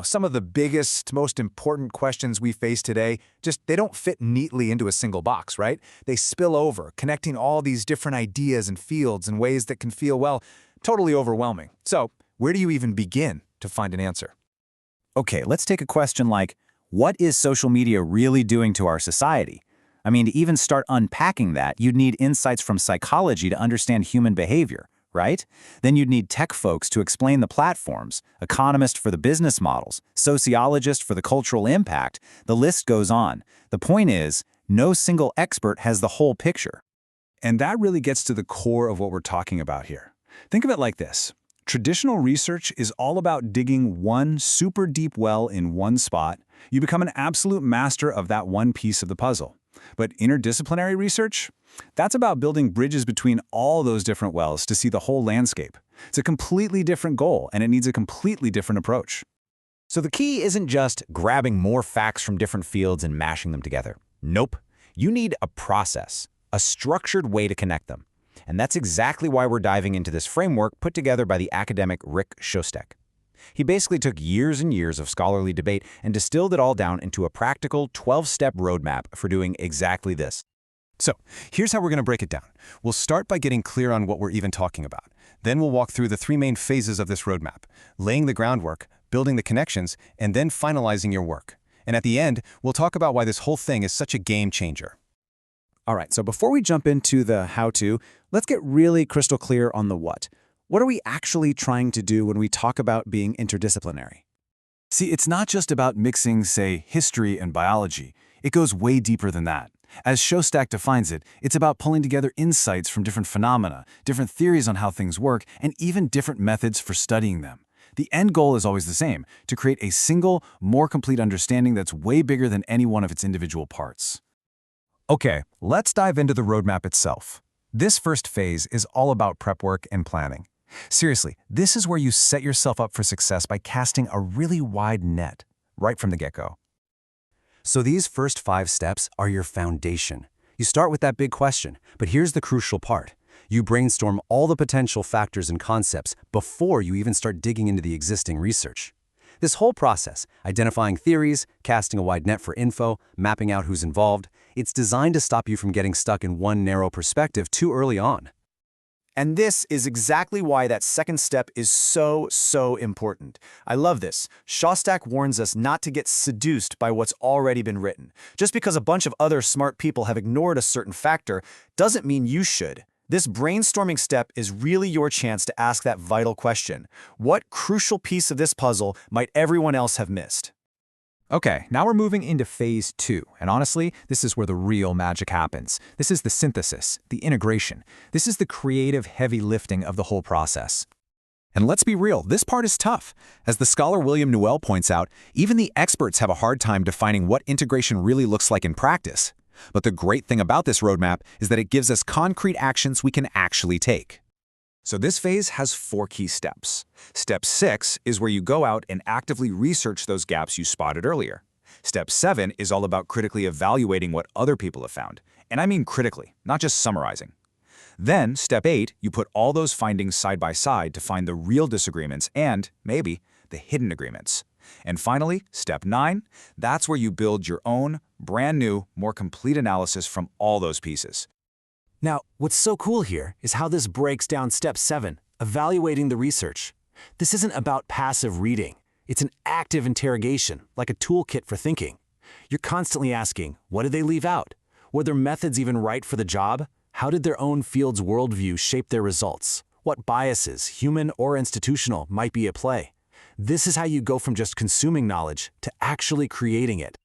Some of the biggest, most important questions we face today, they don't fit neatly into a single box, right? They spill over, connecting all these different ideas and fields in ways that can feel, well, totally overwhelming. So, where do you even begin to find an answer? Okay, let's take a question like, what is social media really doing to our society? I mean, to even start unpacking that, you'd need insights from psychology to understand human behavior, right? Then you'd need tech folks to explain the platforms, economists for the business models, sociologists for the cultural impact. The list goes on. The point is, no single expert has the whole picture. And that really gets to the core of what we're talking about here. Think of it like this. Traditional research is all about digging one super deep well in one spot. You become an absolute master of that one piece of the puzzle. But interdisciplinary research? That's about building bridges between all those different wells to see the whole landscape. It's a completely different goal, and it needs a completely different approach. So the key isn't just grabbing more facts from different fields and mashing them together. Nope. You need a process, a structured way to connect them. And that's exactly why we're diving into this framework put together by the academic Rick Szostak. He basically took years and years of scholarly debate and distilled it all down into a practical 12-step roadmap for doing exactly this. So, here's how we're going to break it down. We'll start by getting clear on what we're even talking about. Then we'll walk through the three main phases of this roadmap: laying the groundwork, building the connections, and then finalizing your work. And at the end, we'll talk about why this whole thing is such a game changer. All right, so before we jump into the how-to, let's get really crystal clear on the what. What are we actually trying to do when we talk about being interdisciplinary? See, it's not just about mixing, say, history and biology. It goes way deeper than that. As Szostak defines it, it's about pulling together insights from different phenomena, different theories on how things work, and even different methods for studying them. The end goal is always the same, to create a single, more complete understanding that's way bigger than any one of its individual parts. Okay, let's dive into the roadmap itself. This first phase is all about prep work and planning. Seriously, this is where you set yourself up for success by casting a really wide net, right from the get-go. So these first 5 steps are your foundation. You start with that big question, but here's the crucial part. You brainstorm all the potential factors and concepts before you even start digging into the existing research. This whole process, identifying theories, casting a wide net for info, mapping out who's involved, it's designed to stop you from getting stuck in one narrow perspective too early on. And this is exactly why that second step is so important. I love this. Szostak warns us not to get seduced by what's already been written. Just because a bunch of other smart people have ignored a certain factor doesn't mean you should. This brainstorming step is really your chance to ask that vital question. What crucial piece of this puzzle might everyone else have missed? Okay, now we're moving into phase 2, and honestly, this is where the real magic happens. This is the synthesis, the integration. This is the creative heavy lifting of the whole process. And let's be real, this part is tough. As the scholar William Newell points out, even the experts have a hard time defining what integration really looks like in practice. But the great thing about this roadmap is that it gives us concrete actions we can actually take. So this phase has 4 key steps. Step 6 is where you go out and actively research those gaps you spotted earlier. Step 7 is all about critically evaluating what other people have found. And I mean critically, not just summarizing. Then, step 8, you put all those findings side by side to find the real disagreements and, maybe, the hidden agreements. And finally, step 9, that's where you build your own, brand new, more complete analysis from all those pieces. Now, what's so cool here is how this breaks down step 7, evaluating the research. This isn't about passive reading. It's an active interrogation, like a toolkit for thinking. You're constantly asking, what did they leave out? Were their methods even right for the job? How did their own field's worldview shape their results? What biases, human or institutional, might be at play? This is how you go from just consuming knowledge to actually creating it.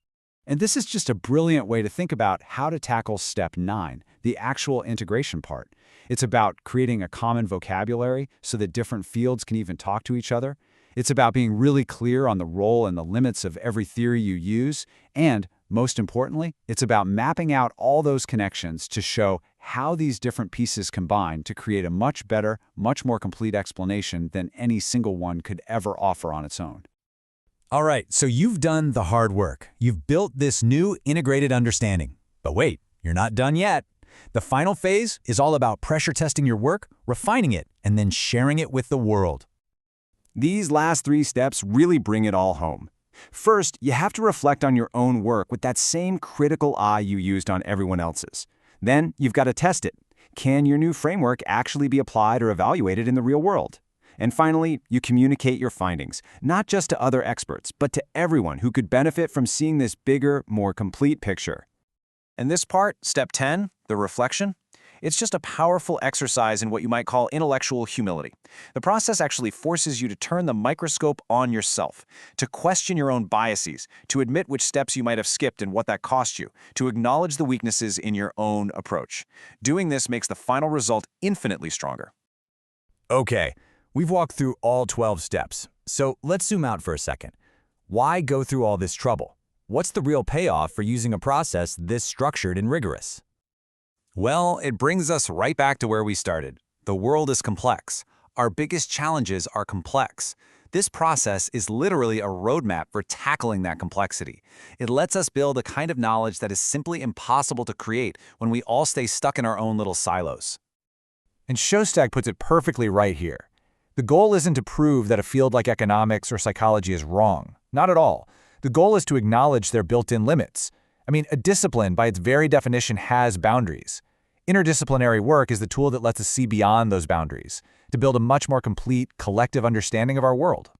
And this is just a brilliant way to think about how to tackle step 9, the actual integration part. It's about creating a common vocabulary so that different fields can even talk to each other. It's about being really clear on the role and the limits of every theory you use. And, most importantly, it's about mapping out all those connections to show how these different pieces combine to create a much better, much more complete explanation than any single one could ever offer on its own. All right, so you've done the hard work. You've built this new integrated understanding. But wait, you're not done yet. The final phase is all about pressure testing your work, refining it, and then sharing it with the world. These last 3 steps really bring it all home. First, you have to reflect on your own work with that same critical eye you used on everyone else's. Then, you've got to test it. Can your new framework actually be applied or evaluated in the real world? And finally, you communicate your findings, not just to other experts, but to everyone who could benefit from seeing this bigger, more complete picture. And this part, step 10, the reflection, it's just a powerful exercise in what you might call intellectual humility. The process actually forces you to turn the microscope on yourself, to question your own biases, to admit which steps you might have skipped and what that cost you, to acknowledge the weaknesses in your own approach. Doing this makes the final result infinitely stronger. Okay, we've walked through all 12 steps, so let's zoom out for a second. Why go through all this trouble? What's the real payoff for using a process this structured and rigorous? Well, it brings us right back to where we started. The world is complex. Our biggest challenges are complex. This process is literally a roadmap for tackling that complexity. It lets us build a kind of knowledge that is simply impossible to create when we all stay stuck in our own little silos. And Szostak puts it perfectly right here. The goal isn't to prove that a field like economics or psychology is wrong. Not at all. The goal is to acknowledge their built-in limits. I mean, a discipline, by its very definition, has boundaries. Interdisciplinary work is the tool that lets us see beyond those boundaries, to build a much more complete, collective understanding of our world.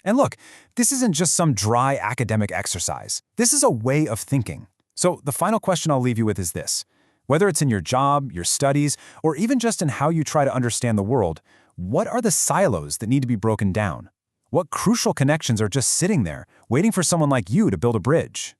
And look, this isn't just some dry academic exercise. This is a way of thinking. So the final question I'll leave you with is this. Whether it's in your job, your studies, or even just in how you try to understand the world, what are the silos that need to be broken down? What crucial connections are just sitting there, waiting for someone like you to build a bridge?